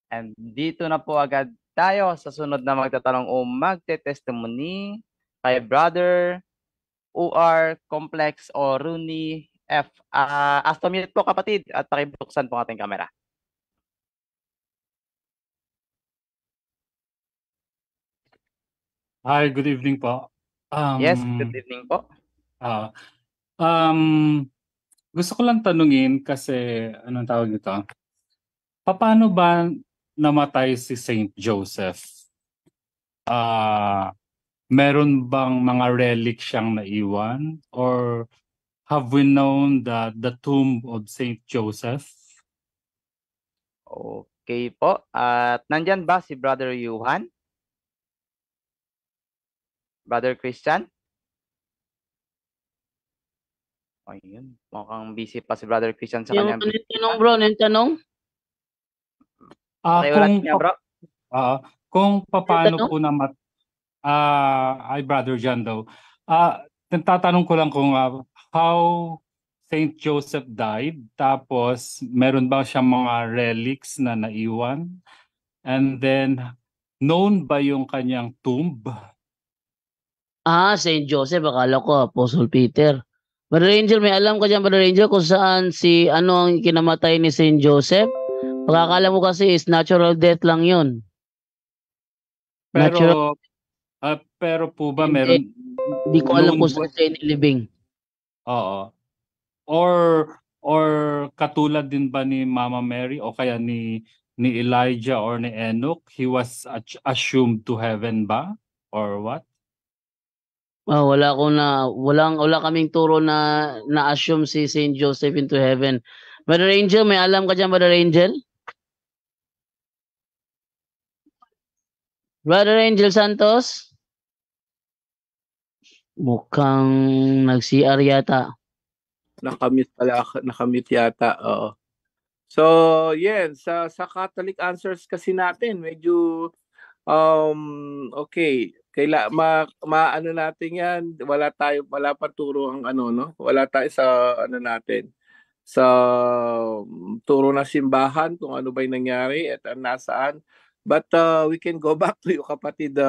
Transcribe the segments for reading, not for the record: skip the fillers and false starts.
And dito na po agad tayo sa sunod na magtatanong o magte-testimony kay Brother UR Complex o Rooney F. As-to-mute po kapatid at pakibuksan po ating kamera. Hi, good evening po. Yes, good evening po. Ah, um, gusto ko lang tanungin kasi anong tawag nito? Paano ba namatay si Saint Joseph? Meron bang mga relic siyang naiwan or have we known the tomb of Saint Joseph? Okay po. At nandyan ba si Brother Yuhan? Brother Christian? Ayun, mukhang busy pa si Brother Christian sa Yung kanyang ano yung tanong bisita. bro, ano yung tanong? Pakiulat niya bro. Kung Ano yung paano tanong? po ay Brother John daw. Tatanong ko lang kung how Saint Joseph died, tapos meron ba siyang mga relics na naiwan? And then, known ba yung kanyang tomb? Saint Joseph, akala ko Apostle Peter. Brother Angel, may alam ka dyan, Brother Angel, kung saan ano ang kinamatay ni Saint Joseph? Pagkakala mo kasi is natural death lang yun. Natural, Pero po ba hindi, meron hindi ko alam known kung saan siya inilibing. Oo. Or or katulad din ba ni Mama Mary o kaya ni Elijah or ni Enoch, he was assumed to heaven ba or what? Wala kaming turo na na-assume si Saint Joseph into heaven. Brother Angel, may alam ka dyan, Brother Angel? Brother Angel Santos? Mukhang nag-CR yata. Nakamute yata, oo. So, yeah, sa Catholic answers kasi natin, medyo okay. Maano natin 'yan, wala pa turo ang ano no. Wala tayo sa ano natin sa turo ng simbahan kung ano ba 'yung nangyari at nasaan. But we can go back to yung kapatid,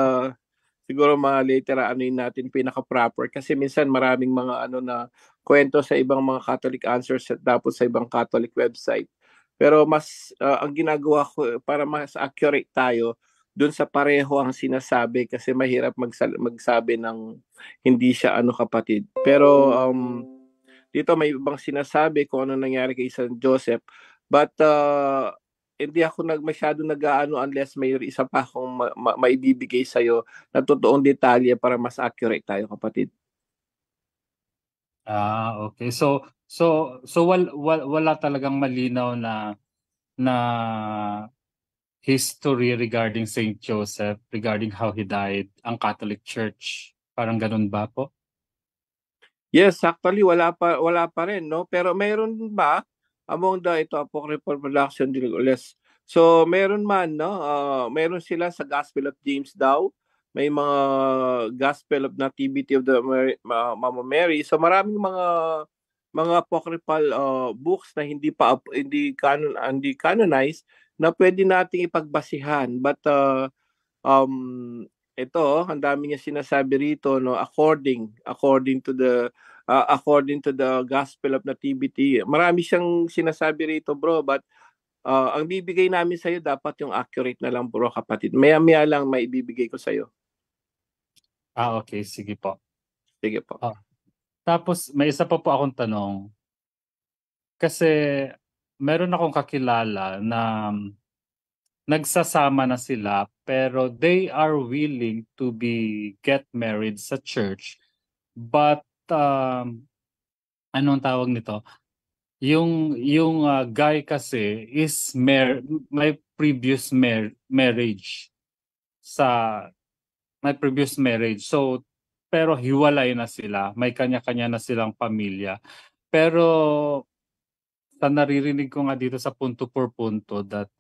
siguro mga later anuin natin pinaka-proper kasi minsan maraming mga ano na kwento sa ibang mga Catholic answers at tapos sa ibang Catholic website. Pero mas ang ginagawa ko para mas accurate tayo doon sa pareho ang sinasabi kasi mahirap magsabi ng hindi siya ano kapatid. Pero dito may ibang sinasabi kung ano nangyari kay San Joseph. But hindi ako masyado nag-aano unless may isa pa akong maibibigay sa'yo na totoong detalye para mas accurate tayo kapatid. Okay. Wala talagang malinaw na history regarding Saint Joseph, regarding how he died, ang Catholic Church. Parang ganun ba po? Yes, actually wala pa rin no, pero meron ba among ito apocryphal production ulit. So meron man no, meron sila sa Gospel of James daw. May mga Gospel of Nativity of the Mama Mary. So maraming mga apocryphal books na hindi canonized na pwede nating ipagbasihan. But ito, ang dami niya sinasabi rito no, according to the Gospel of Nativity. Marami siyang sinasabi rito, bro, but ang bibigay namin sa iyo dapat yung accurate na lang, bro, kapatid. Maya-maya lang maibibigay ko sa iyo. Okay, sige po. Sige po. Tapos may isa pa po akong tanong. Kasi meron akong kakilala na nagsasama na sila pero they are willing to get married sa church, but anong tawag nito? Yung guy kasi is may previous marriage sa may previous marriage. So pero hiwalay na sila, may kanya-kanya na silang pamilya. Pero sa naririnig ko nga dito sa punto por punto that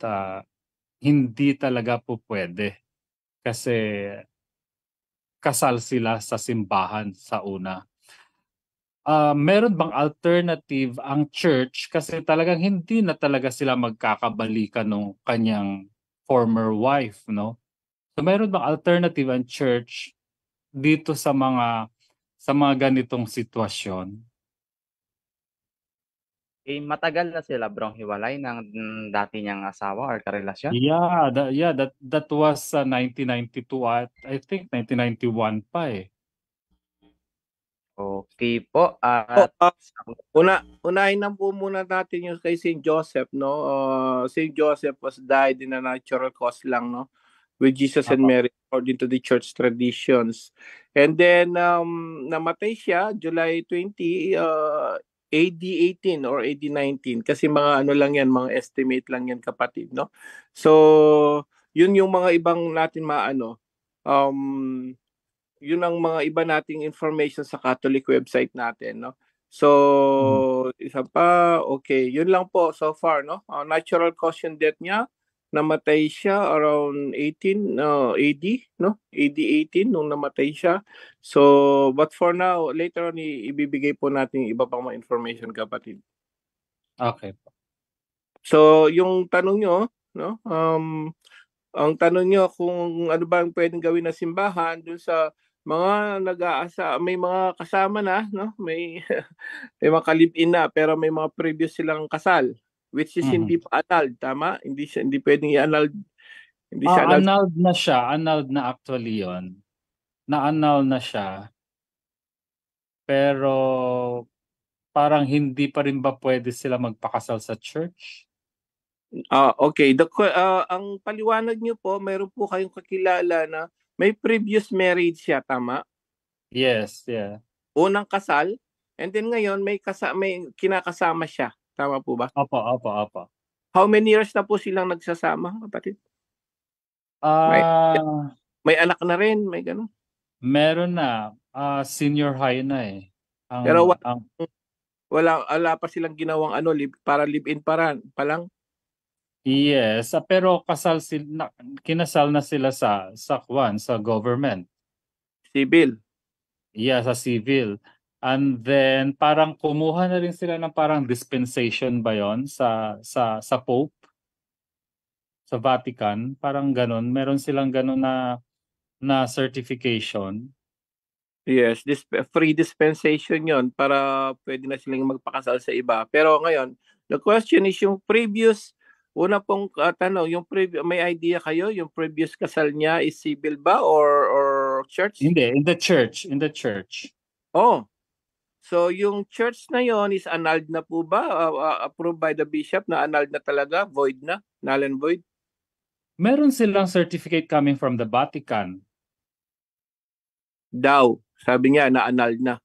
hindi talaga po pwede kasi kasal sila sa simbahan sa una. Meron bang alternative ang church kasi talagang hindi na talaga sila magkakabalikan ng kanyang former wife, no? So meron bang alternative ang church dito sa mga ganitong sitwasyon? Eh, matagal na sila brong hiwalay ng dati niyang asawa or karelasyon? Yeah, that was 1992 at I think 1991 pa eh. Okay po. Oh, At unahin na po muna natin yung kay Saint Joseph, no? Saint Joseph was died in a natural cause lang, no? With Jesus and Apo. Mary according to the church traditions. And then namatay siya July 20, AD 18 or AD 19 kasi mga ano lang yan, mga estimate lang yan kapatid, no? So, yun yung mga ibang natin maano. Yun ang mga iba nating information sa Catholic website natin, no? So, isa pa, okay, yun lang po so far, no? Natural cause yung death niya, namatay siya around 18 AD, no? AD 18 nung namatay siya. So, but for now, later on ibibigay po natin iba pang mga information kapatid. Okay. So, yung tanong nyo, no? Ang tanong nyo kung ano ba ang pwedeng gawin na simbahan dun sa mga nag-aasa, may mga kasama na, no? May may mga live-in na pero may mga previous silang kasal which is hindi pa annulled, tama? Hindi pwedeng i-annulled. Hindi siya annulled. Annulled na siya, annulled na actually yon. Na-annul na siya. Pero parang hindi pa rin ba pwede sila magpakasal sa church? Okay, ang paliwanag niyo po, mayroon po kayong kakilala na may previous marriage siya, tama? Yes, yeah. Unang kasal, and then ngayon may kinakasama siya. Tama po ba? Opo. How many years na po silang nagsasama, kapatid? Ah, May anak na rin, may ganun. meron na. Senior high na eh. Pero ang wala pa silang ginawang para live-in pa lang. yes, pero kinasal na sila sa government. Civil. Yeah, sa civil. And then parang kumuha na rin sila ng parang dispensation ba 'yon sa Pope sa Vatican, parang ganun. Meron silang ganun na certification. Yes, free dispensation yon para pwede na silang magpakasal sa iba. Pero ngayon, the question is yung previous, una pong tanong, may idea kayo, yung previous kasal niya is civil ba or church? Hindi, in the church. Oh, so yung church na yon is annulled na po ba? Approved by the bishop na annulled na talaga? Void na? Null and void? Meron silang certificate coming from the Vatican. Daw, sabi niya na annulled na.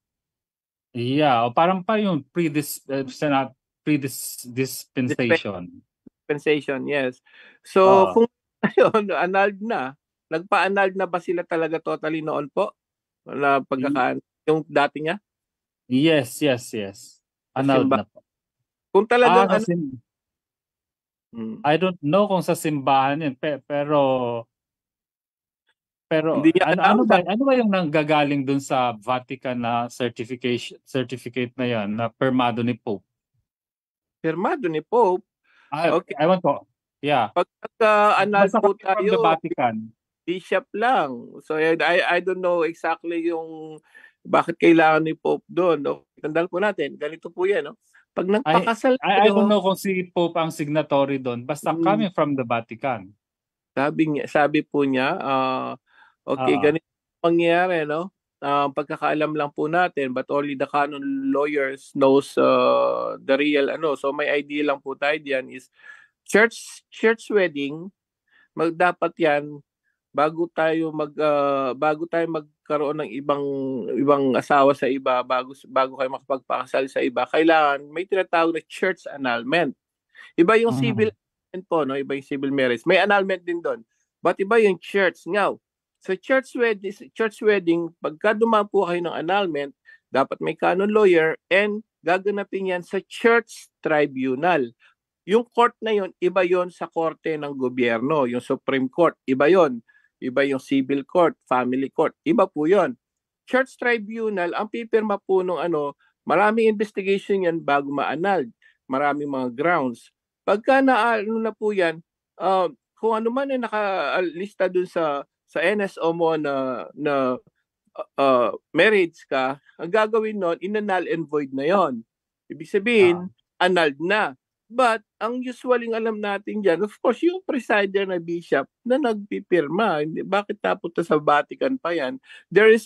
Yeah, o parang pa yung dispensation. Dispensation, yes. So, kung ayun, annulled na, nagpa-annulled na ba sila talaga totally noon po? Na yung dati niya? Yes. Annulled na po. Kung talagang I don't know kung sa simbahan yun, pero hindi niya ano ba yung nanggagaling dun sa Vatican na certificate na yan na permado ni Pope? Permado ni Pope. Okay. I want to. Yeah. Pag annulled Basta po from the tayo, Vatican. bishop lang. So I don't know exactly yung bakit kailangan ni Pope doon. No? Tandaan po natin, ganito po yan. No? Pag nagpakasal I don't know kung si Pope ang signatory doon. Basta coming from the Vatican. Sabi po niya, okay, ganito mangyayari, no? Pagkakaalam lang po natin, but only the canon lawyers knows the real So may idea lang po tayo diyan is church wedding, dapat 'yan bago tayo magkaroon ng ibang asawa sa iba, bago kayo makapagpakasal sa iba, kailangan may tinatawag na church annulment. Iba yung civil po, no? Iba yung civil marriage. May annulment din doon. But iba yung church. Now, so church wedding, pagka dumaan po kayo ng annulment, dapat may canon lawyer and gaganapin yan sa church tribunal. Yung court na yon, iba yon sa korte ng gobyerno, yung Supreme Court, iba yon. Iba yung civil court, family court, iba po yon. Church tribunal, ang pipirma po nung maraming investigation yan bago ma-annulled. Maraming mga grounds. Pagka na po yan, kung ano man ay nakalista dun sa NSO mo na marriage ka, ang gagawin nun, null and void na yon. Ibig sabihin, annulled na. But, ang usually alam natin dyan, of course, yung presider na bishop na nagpipirma. Bakit napunta sa Vatican pa yan?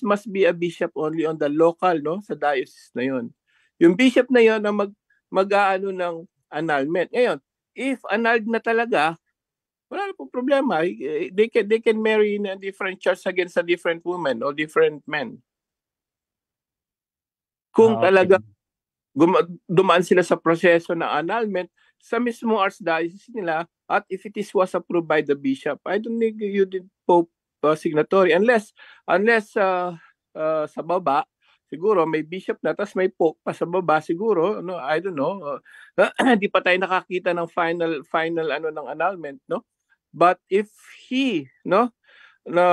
Must be a bishop only on the local, no? Sa diocese na yon. Yung bishop na yon ang mag-aano ng annulment. Ngayon, if annulled na talaga, wala na po problema. They can marry in a different church against a different woman or different men. Kung talaga dumaan sila sa proseso ng annulment sa mismo archdiocese nila, at if it was approved by the bishop, I don't think you did Pope signatory unless sa baba siguro may bishop na tapos may pope pa sa baba siguro, no, I don't know. Hindi pa tayo nakakita ng final ano ng annulment, no? But if he, no, na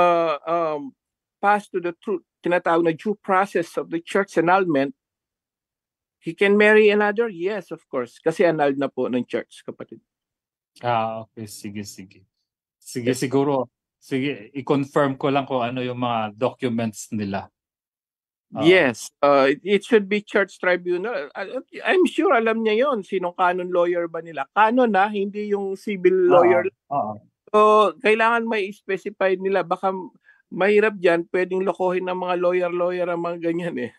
pass to the tinatawag na due process of the church annulment, he can marry another? Yes, of course. Kasi annulled na po ng church, kapatid. Okay. Sige. Sige, siguro. Sige, i-confirm ko lang kung ano yung mga documents nila. Yes. It should be church tribunal. I'm sure alam niya yon. Sinong canon lawyer ba nila? Canon na, hindi yung civil lawyer. So, kailangan may specify nila. Baka mahirap dyan, pwedeng lokohin ng mga lawyer ang mga ganyan eh.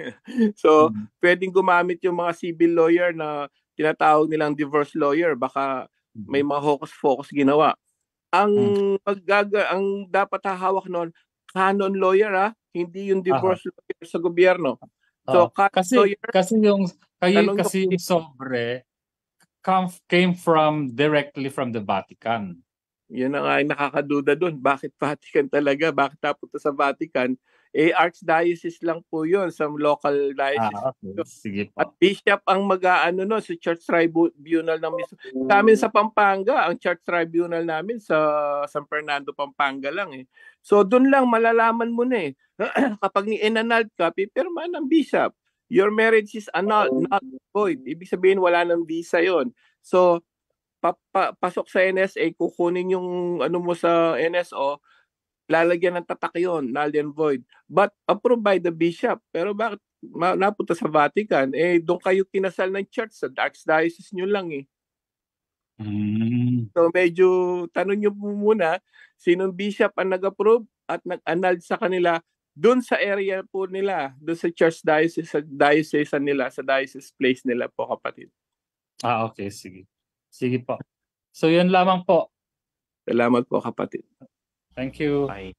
So, pwedeng gumamit yung mga civil lawyer na tinatawag nilang divorce lawyer. Baka may mga hocus-pocus ginawa. Ang dapat hahawak noon, canon lawyer hindi yung divorce lawyer sa gobyerno. So, kasi yung sobre came directly from the Vatican. Yun na nga yung nakakaduda doon. Bakit Vatican talaga? Bakit napunta sa Vatican? Archdiocese lang po yun sa local diocese. Okay. Sige po. At bishop ang mag-aano no, sa church tribunal ng mismo. Sa amin sa Pampanga, ang church tribunal namin sa San Fernando, Pampanga lang eh. So doon lang malalaman mo na eh. Kapag ni-annulled ka, pipirma ng bishop. Your marriage is annulled, not void. Ibig sabihin wala ng visa yon. So, pasok sa NSA, kukunin yung ano mo sa NSO, lalagyan ng tatak yun, null and void. But approved by the bishop. Pero bakit napunta sa Vatican? Doon kayo kinasal ng church, sa archdiocese nyo lang eh. So medyo, tanong nyo muna, sinong bishop ang nag-approve at nag-annulled sa kanila doon sa area po nila, doon sa church diocese, sa diocese nila, sa diocese place nila po, kapatid. Okay, sige. Sige po. So, yun lamang po. Salamat po, kapatid. Thank you. Bye.